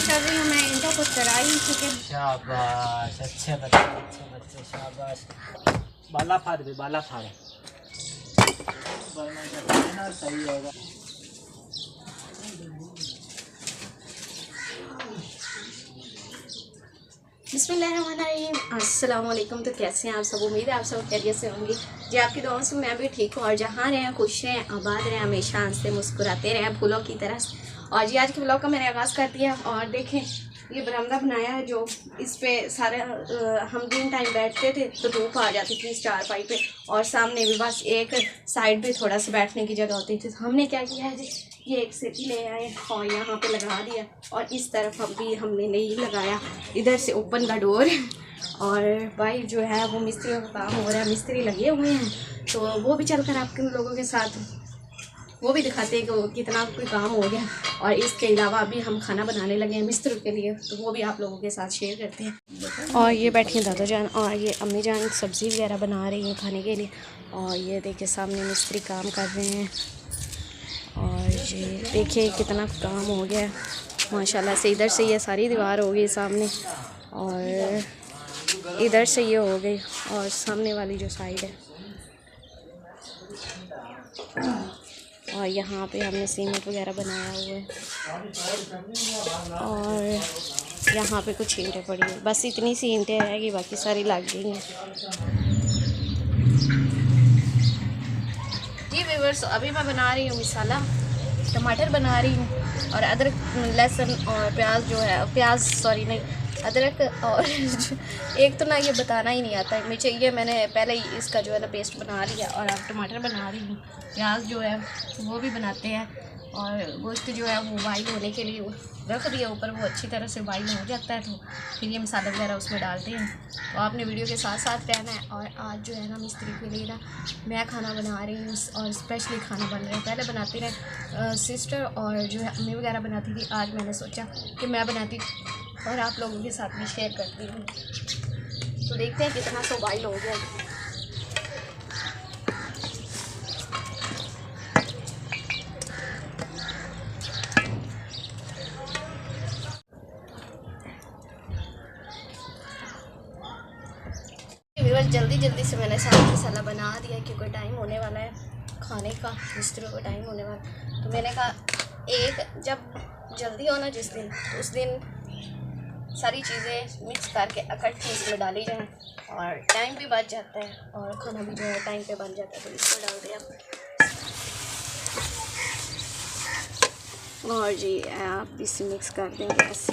कर रही हूँ मैं इनको कुछ चढ़ाई चिकन। शाबाश, अच्छे बच्चे शाबाश। बाला फाड़ भी, बाला फाड़ ना, सही होगा। बिस्मिल्लाहिर्रहमानिर्रहीम, अस्सलाम वालेकुम। तो कैसे हैं आप सब? उम्मीद है आप सब खैरियत से होंगे जी। आपकी दुआओं से मैं भी ठीक हूँ और जहाँ रहें खुश रहें, आबाद रहें, हमेशा हंसते मुस्कुराते रहें फूलों की तरह। और जी आज के ब्लॉग का मैंने आगाज़ कर दिया। और देखें ये बरामदा बनाया है जो इस पे सारे हम दिन टाइम बैठते थे तो धूप आ जाती थी इस चारपाई पे, और सामने भी बस एक साइड पे थोड़ा सा बैठने की जगह होती थी। तो हमने क्या किया है जी, ये एक सीढ़ी ले आए और यहाँ पे लगा दिया, और इस तरफ अभी हमने नहीं लगाया, इधर से ओपन का डोर। और भाई जो है वो मिस्त्रियों का काम हो रहा है, मिस्त्री लगे हुए हैं, तो वो भी चलकर आपके लोगों के साथ वो भी दिखाते हैं कि वो कितना कोई काम हो गया। और इसके अलावा अभी हम खाना बनाने लगे हैं मिस्त्री के लिए, तो वो भी आप लोगों के साथ शेयर करते हैं। और ये बैठी हैं दादा जान और ये अम्मी जान सब्ज़ी वगैरह बना रही हैं खाने के लिए। और ये देखिए सामने मिस्त्री काम कर रहे हैं। और ये देखिए कितना काम हो गया है माशाल्लाह से। इधर से ये सारी दीवार हो गई सामने, और इधर से ये हो गई, और सामने वाली जो साइड है, और यहाँ पे हमने सीमेंट वगैरह बनाया हुआ है। और यहाँ पे कुछ ईंटें पड़ी हैं, बस इतनी सी ईंटें हैं कि बाकी सारी लग गई हैं जी व्यूअर्स। अभी मैं बना रही हूँ मसाला, टमाटर बना रही हूँ, और अदरक लहसुन और प्याज जो है, प्याज सॉरी नहीं, अदरक और एक तो ना ये बताना ही नहीं आता मुझे, ये मैंने पहले ही इसका जो है ना पेस्ट बना लिया। और अब टमाटर बना रही हूँ, प्याज जो है वो भी बनाते हैं, और गोश्त जो है वो बॉइल होने के लिए रख दिया ऊपर, वो अच्छी तरह से बॉइल हो जाता है, तो फिर ये मसाला वगैरह उसमें डालते हैं। तो आपने वीडियो के साथ साथ रहना है। और आज जो है ना मिस्त्री के लिए ना मैं खाना बना रही हूँ, और स्पेशली खाना बन रहा है। पहले बनाती रहे सिस्टर और जो है अम्मी वगैरह बनाती थी, आज मैंने सोचा कि मैं बनाती और आप लोगों के साथ भी शेयर करती हूँ। तो देखते हैं कितना तो बॉइल हो गया। जल्दी से मैंने सारा मसाला बना दिया क्योंकि टाइम होने वाला है खाने का, मिस्त्रियों का टाइम होने वाला। तो मैंने कहा एक जब जल्दी हो ना जिस दिन, तो उस दिन सारी चीज़ें मिक्स करके इकट्ठी इसमें डाली जाए, और टाइम भी बच जाता है और खाना भी जो है टाइम पे बन जाता है। तो इसको डाल दिया, और जी आप इसे मिक्स कर देंगे ऐसे।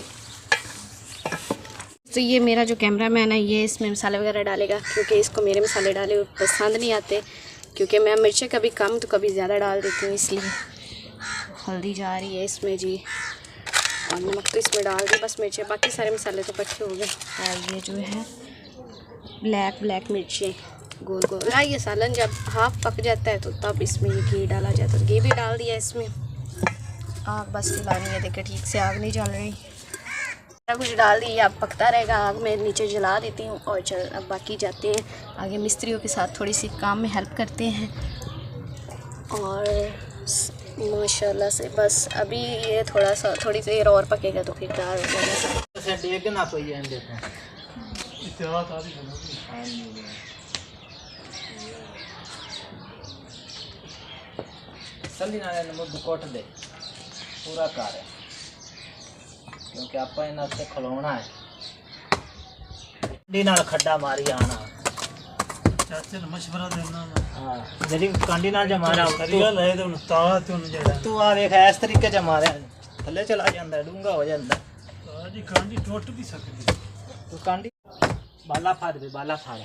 तो ये मेरा जो कैमरा मैन है ये इसमें मसाले वगैरह डालेगा, क्योंकि इसको मेरे मसाले डाले पसंद नहीं आते, क्योंकि मैं मिर्चें कभी कम तो कभी ज़्यादा डाल देती हूँ, इसलिए। हल्दी जा रही है इसमें जी, और नमक तो इसमें डाल दी, बस मिर्चें, बाकी सारे मसाले तो इकट्ठे हो गए। और ये जो है ब्लैक मिर्चें गोल गोल। ये सालन जब हाफ पक जाता है तो तब इसमें ये घी डाला जाता है, घी भी डाल दिया इसमें। आग बस जलानी है, देखिए ठीक से आग नहीं जल रही, कुछ डाल दी, अब पकता रहेगा। आग में नीचे जला देती हूँ, और चल अब बाकी जाते हैं आगे मिस्त्रियों के साथ थोड़ी सी काम में हेल्प करते हैं। और माशाल्लाह से बस अभी ये थोड़ी देर और पकेगा तो फिर तैयार हो जाएगा। पूरा कार है, क्योंकि आप इन्हें से खिलौना है। कंडी नाल खड्डा मारी आना, चाचे ने मशवरा देना। हां जदी कंडी नाल ज मारा सरिया लए तो ताला ते उन जेड़ा तू आ देख इस तरीके च मारे थल्ले चला जांदा, डूंगा हो जांदा। हां जी कंडी टूट भी सकदी। तो कंडी बाला फाड़ दे, बाला फाड़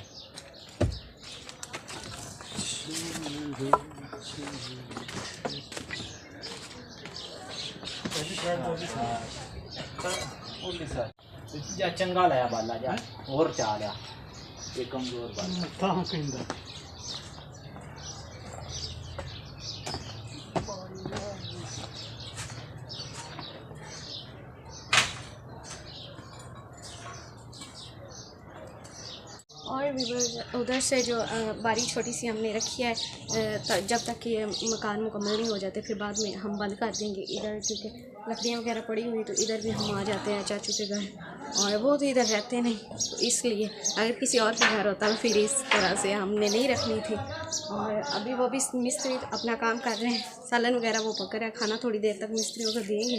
जा चंगा लाया बाला जा और चा लिया, ये कमजोर बाला और भी उधर से जो बारी छोटी सी हमने रखी है, जब तक कि ये मकान मुकम्मल नहीं हो जाते फिर बाद में हम बंद कर देंगे इधर, क्योंकि लकड़ियाँ वगैरह पड़ी हुई तो इधर भी हम आ जाते हैं चाचू के घर, और वो तो इधर रहते नहीं, तो इसलिए अगर किसी और के घर होता तो फिर इस तरह से हमने नहीं रखनी थी। और अभी वो भी मिस्त्री अपना काम कर रहे हैं, सालन वगैरह वो पक रहा है, खाना थोड़ी देर तक मिस्त्रियों को देंगे।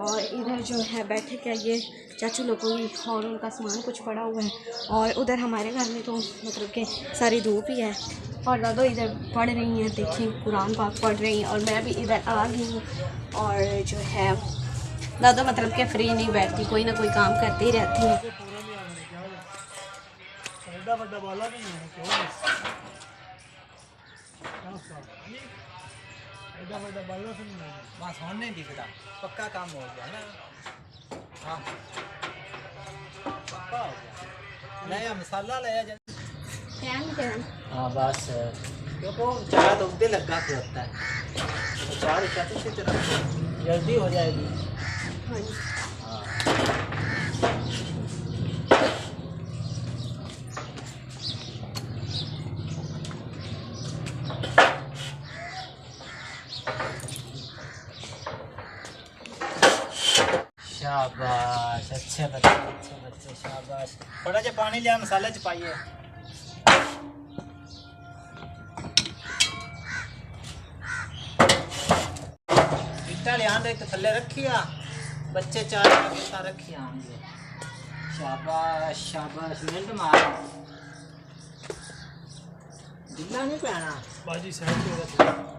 और इधर जो है बैठे क्या ये चाचू लोगों की और उनका सामान कुछ पड़ा हुआ है, और उधर हमारे घर में तो मतलब कि सारी धूप ही है, और दादो इधर पढ़ रही हैं, देखिए कुरान पाक पढ़ रही हैं, और मैं भी इधर आ गई हूँ। और जो है दादो मतलब कि फ्री नहीं बैठती, कोई ना कोई काम करती रहती है। बस होने नहीं दिखता, पक्का काम हो गया ना। हाँ पक्का हो गया, नया मसाला लाया जाए। हाँ बस क्योंकि वो चारा तो उगते लगा होता है, तो चार कहते से तरह जल्दी हो जाएगी। हाँ शाबाश, अच्छे बच्चे शाबाश। थोड़ा जा पानी लिया मसाले च पाइए। इतना लिया तो थल्ले रखिया, बच्चे चार रखिया। शाबाश शाबाश, मिनट मार ढिला नहीं पैना बाजी साहब।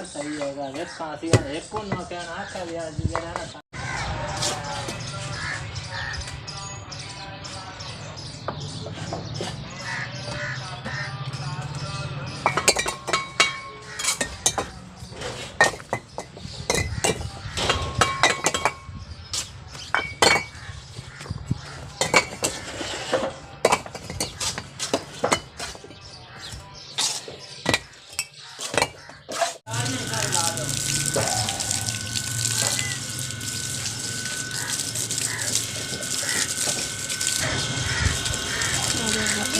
सही होगा, एक फांसी एक को ना कहना कर यार जी ना।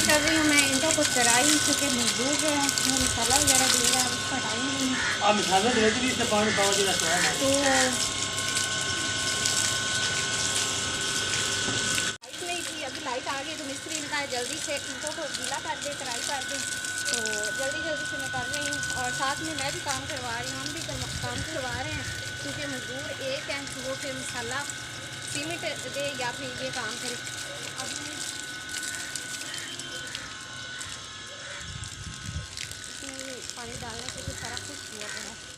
कर रही हूँ मैं इनको कुछ कराई, क्योंकि मजदूर जो है वो मसाला वगैरह दे रहा है, उसका टाइम नहीं है। अब मसाला दे दी इससे पानी पाव देना चाहिए तो लाइट नहीं थी, अभी लाइट आ गई तो मिस्त्री ने कहा जल्दी से ईंटों को गीला कर दे, कढ़ाई कर दे, तो जल्दी जल्दी से मैं कर रही हूँ। और साथ में मैं भी काम करवा रही हूँ, हम भी काम करवा रहे हैं, क्योंकि मजदूर एक है वो फिर मसाला सीमेंट दे या फिर ये काम करे। अभी पानी डालने से तो सारा कुछ हुआ है।